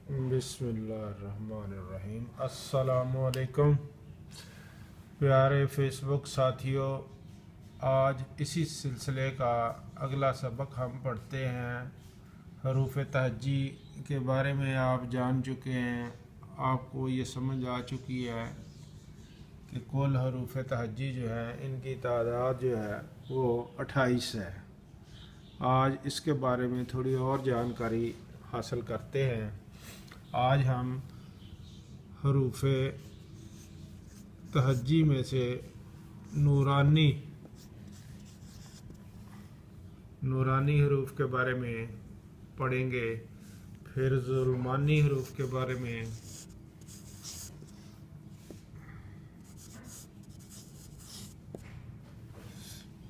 बिस्मिल्लाहिर्रहमानिर्रहीम। अस्सलामुअलैकुम प्यारे फ़ेसबुक साथियों, आज इसी सिलसिले का अगला सबक हम पढ़ते हैं। हरूफ तहज्जी के बारे में आप जान चुके हैं, आपको ये समझ आ चुकी है कि कुल हरूफ तहज्जी जो है इनकी तादाद जो है वो 28 है। आज इसके बारे में थोड़ी और जानकारी हासिल करते हैं। आज हम हरूफ तहज्जी में से नूरानी हरूफ के बारे में पढ़ेंगे, फिर ज़ुल्मानी हरूफ के बारे में,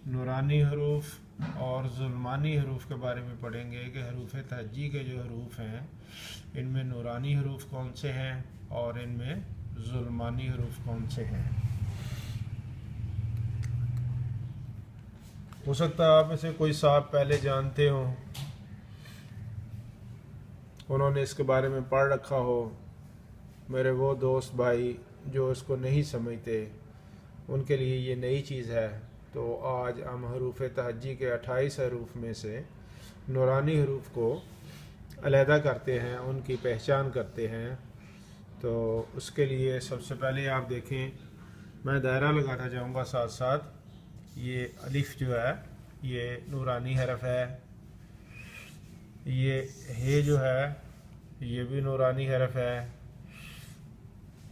नूरानी हरूफ और ज़ुल्मानी हरूफ के बारे में पढ़ेंगे कि हरूफ तहज्जी के जो हरूफ हैं इनमें नूरानी हरूफ कौन से हैं और इनमें ज़ुल्मानी हरूफ कौन से हैं। हो सकता है आप में से कोई साहब पहले जानते हों, उन्होंने इसके बारे में पढ़ रखा हो। मेरे वो दोस्त भाई जो इसको नहीं समझते उनके लिए ये नई चीज़ है। तो आज हम हरूफ तहज्जी के 28 हरूफ में से नूरानी हरूफ को अलहदा करते हैं, उनकी पहचान करते हैं। तो उसके लिए सबसे पहले आप देखें, मैं दायरा लगाता जाऊंगा साथ साथ। ये अलिफ जो है ये नूरानी हरफ है, ये हे जो है ये भी नूरानी हरफ है,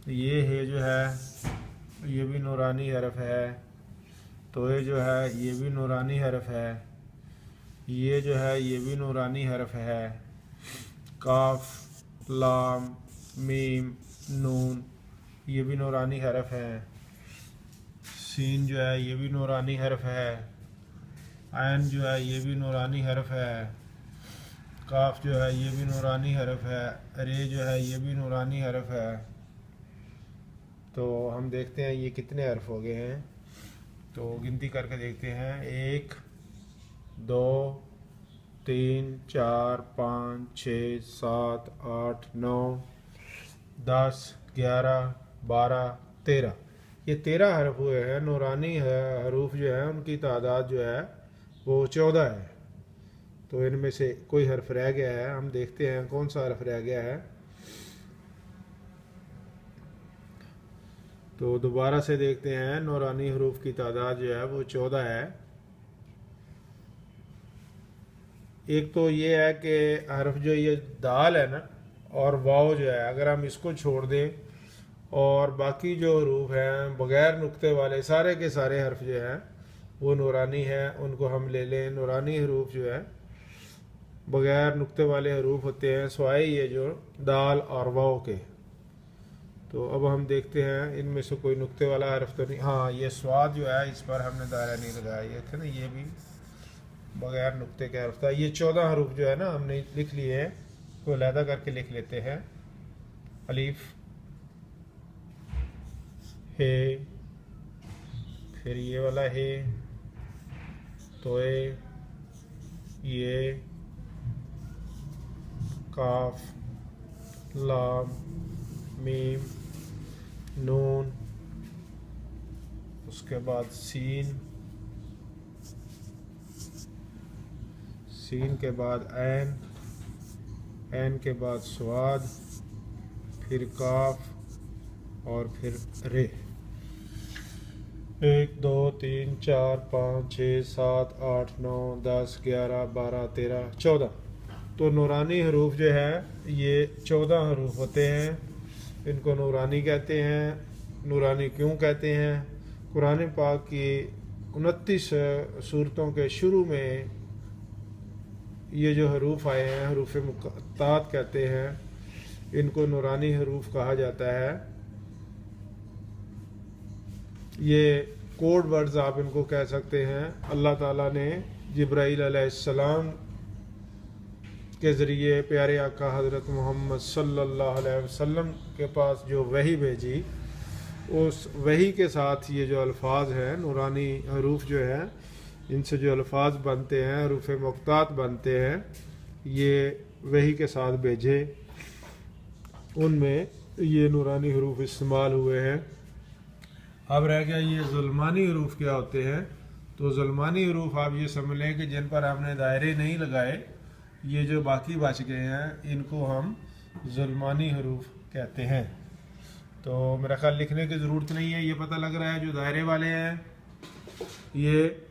ये हे जो है ये भी नूरानी हरफ है, तो ये जो है ये भी नूरानी हरफ है, ये जो है ये भी नूरानी हरफ है, काफ, लाम, मीम, नून ये भी नूरानी हरफ है, सीन जो है ये भी नूरानी हरफ है, ऐन जो है ये भी नूरानी हरफ है, काफ जो है ये भी नूरानी हरफ है, रे जो है ये भी नूरानी हरफ है। तो हम देखते हैं ये कितने हरफ हो गए हैं, तो गिनती करके देखते हैं। 1 2 3 4 5 6 7 8 9 10 11 12 13। ये 13 हरफ हुए हैं। नूरानी हरूफ जो है उनकी तादाद जो है वो 14 है। तो इनमें से कोई हर्फ रह गया है, हम देखते हैं कौन सा हर्फ रह गया है। तो दोबारा से देखते हैं, नूरानी हरूफ की तादाद जो है वो 14 है। एक तो ये है कि हर्फ जो ये दाल है ना और वाव जो है, अगर हम इसको छोड़ दें और बाकी जो हरूफ हैं बग़ैर नुक्ते वाले सारे के सारे हर्फ जो हैं वो नूरानी हैं, उनको हम ले लें। नूरानी हरूफ जो है बग़ैर नुक्ते वाले हरूफ होते हैं सिवाय ये जो दाल और वाव के। तो अब हम देखते हैं इनमें से कोई नुक्ते वाला हर्फ तो नहीं। हाँ, ये स्वाद जो है इस पर हमने दायरा नहीं लगाया, ये थे ना, ये भी बग़ैर नुक्ते के हर्फ था। ये 14 हरूफ जो है ना हमने लिख लिए हैं, को अलहदा करके लिख लेते हैं। अलीफ, हे, फिर ये वाला हे, तोए, ये, काफ, लाम, मीम, नून, उसके बाद सीन, सीन के बाद ऐन, ऐन के बाद स्वाद, फिर काफ और फिर रे। 1 2 3 4 5 6 7 8 9 10 11 12 13 14। तो नूरानी हरूफ जो है ये 14 हरूफ होते हैं। इनको नूरानी कहते हैं। नूरानी क्यों कहते हैं? कुरान पाक की 29 सूरतों के शुरू में ये जो हरूफ आए हैं हरूफ मुक़त्तात कहते हैं, इनको नूरानी हरूफ कहा जाता है। ये कोड वर्ड्स आप इनको कह सकते हैं। अल्लाह ताला ने जिब्राईल अलैहिस्सलाम के ज़रिए प्यारे आका हज़रत मोहम्मद सल्लल्लाहु अलैहि वसल्लम के पास जो वही भेजी, उस वही के साथ ये जो अल्फाज हैं नूरानी हरूफ जो है इनसे जो अल्फाज बनते हैं, हरूफ मुक़त्तात बनते हैं, ये वही के साथ भेजे। उनमें ये नूरानी हरूफ इस्तेमाल हुए हैं। अब रह गया ये ज़ुल्मानी हरूफ क्या होते हैं। तो ज़ुल्मानी हरूफ आप ये समझ लें कि जिन पर हमने दायरे नहीं लगाए, ये जो बाकी बच गए हैं, इनको हम ज़ुल्मानी हरूफ कहते हैं। तो मेरा ख्याल लिखने की ज़रूरत नहीं है, ये पता लग रहा है जो दायरे वाले हैं ये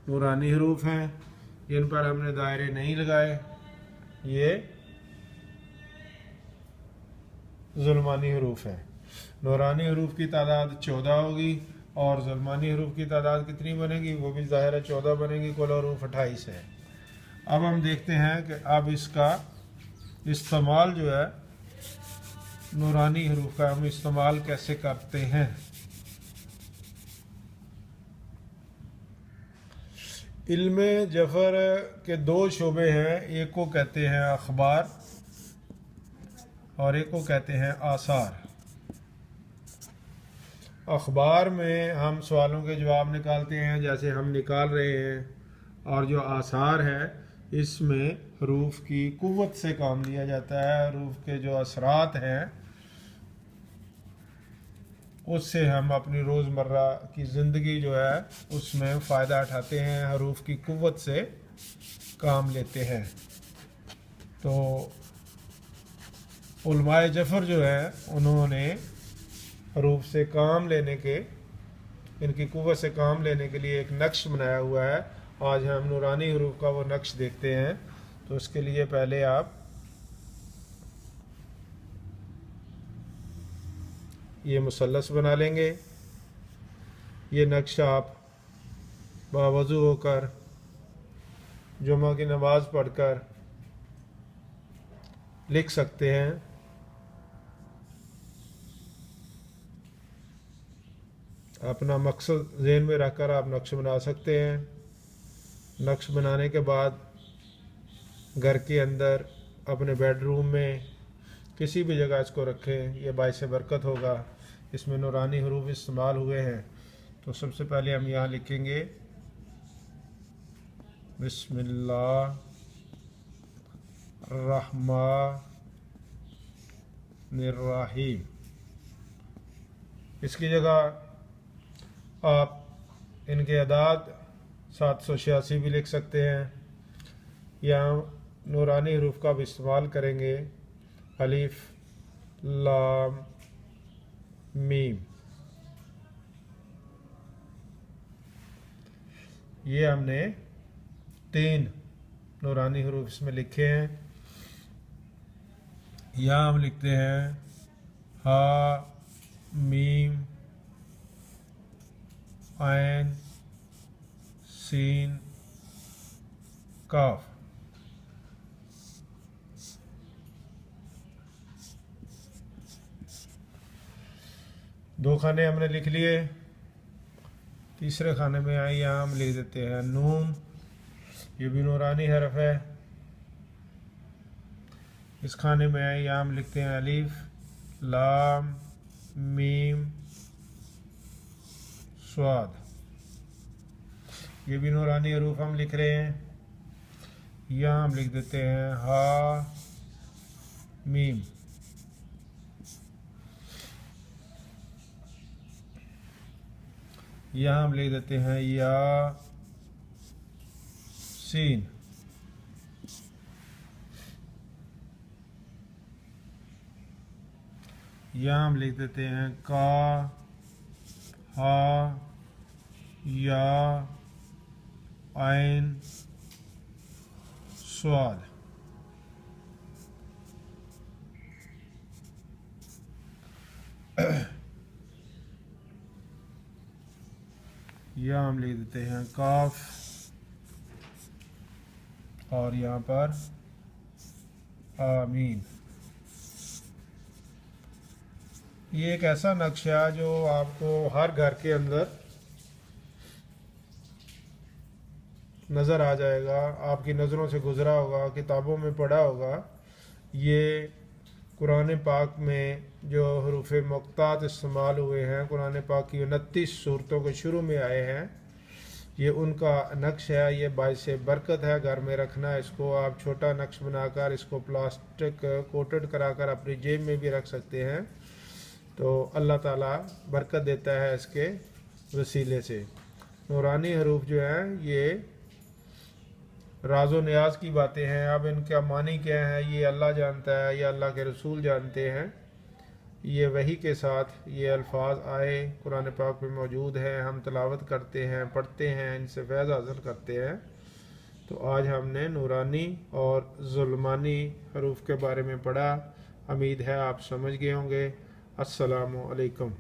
नूरानी हरूफ हैं, इन पर हमने दायरे नहीं लगाए, ये ज़ुल्मानी हरूफ हैं। नूरानी हरूफ की तादाद 14 होगी और ज़ुल्मानी हरूफ की तादाद कितनी बनेगी, वो भी ज़ाहिर है 14 बनेगी। कुल हरूफ 28 है। अब हम देखते हैं कि अब इसका इस्तेमाल जो है नूरानी हरूफ का हम इस्तेमाल कैसे करते हैं। इल्मे जफ़र के दो शोबे हैं, एक को कहते हैं अखबार और एक को कहते हैं आसार। अखबार में हम सवालों के जवाब निकालते हैं जैसे हम निकाल रहे हैं, और जो आसार है इसमें हरूफ की कुव्वत से काम लिया जाता है। हरूफ के जो असरात हैं उससे हम अपनी रोज़मर्रा की ज़िंदगी जो है उसमें फ़ायदा उठाते हैं, हरूफ की कुव्वत से काम लेते हैं। तो उलमाए जफ़र जो है उन्होंने हरूफ से काम लेने के, इनकी कुव्वत से काम लेने के लिए एक नक्श बनाया हुआ है। आज हम नूरानी हरूफ का वो नक्श देखते हैं। तो इसके लिए पहले आप ये मुसल्लस बना लेंगे। ये नक्श आप बावज़ू होकर जुमा की नमाज़ पढ़कर लिख सकते हैं। अपना मकसद ज़हन में रखकर आप नक्श बना सकते हैं। नक्श बनाने के बाद घर के अंदर अपने बेडरूम में किसी भी जगह इसको रखें, यह बाइस बरकत होगा। इसमें नूरानी हरूफ इस्तेमाल हुए हैं। तो सबसे पहले हम यहाँ लिखेंगे बिस्मिल्लाहिर्रहमानिर्रहीम। इसकी जगह आप इनके अदाद 786 भी लिख सकते हैं। यहाँ नूरानी हरूफ का भी इस्तेमाल करेंगे, अलिफ लाम मीम। ये हमने 3 नूरानी हरूफ इसमें लिखे हैं। यहाँ हम लिखते हैं हा मीम ऐन सीन काफ। दो खाने हमने लिख लिए। तीसरे खाने में आए, यहाँ हम लिख देते हैं नून। ये भी नूरानी हरफ है। इस खाने में आए, यहाँ हम लिखते हैं अलिफ लाम मीम स्वाद। ये भी नूरानी हरूफ हम लिख रहे हैं। यहाँ हम लिख देते हैं हा मीम। यहाँ हम लिख देते हैं या सीन। यहाँ हम लिख देते हैं का हा या ऐन स्वाद। यहाँ हम लिख देते हैं काफ और यहाँ पर आमीन। ये एक ऐसा नक्शा जो आपको हर घर के अंदर नज़र आ जाएगा, आपकी नज़रों से गुज़रा होगा, किताबों में पढ़ा होगा। ये कुरान पाक में जो हरूफ मुक्तात इस्तेमाल हुए हैं, कुरान पाक की 29 सूरतों के शुरू में आए हैं, ये उनका नक्श है, ये बाइस बरकत है। घर में रखना, इसको आप छोटा नक्श बनाकर इसको प्लास्टिक कोटेड कराकर अपनी जेब में भी रख सकते हैं, तो अल्लाह ताला बरकत देता है इसके वसीले से। नूरानी हरूफ जो हैं ये राज़ो न्याज की बातें हैं। अब इनका मानी क्या है ये अल्लाह जानता है, या अल्लाह के रसूल जानते हैं। ये वही के साथ ये अल्फाज आए, कुरान पाक में मौजूद हैं, हम तिलावत करते हैं, पढ़ते हैं, इनसे फैज़ हासिल करते हैं। तो आज हमने नूरानी और जुल्मानी हरूफ के बारे में पढ़ा। उम्मीद है आप समझ गए होंगे। अस्सलामु अलैकुम।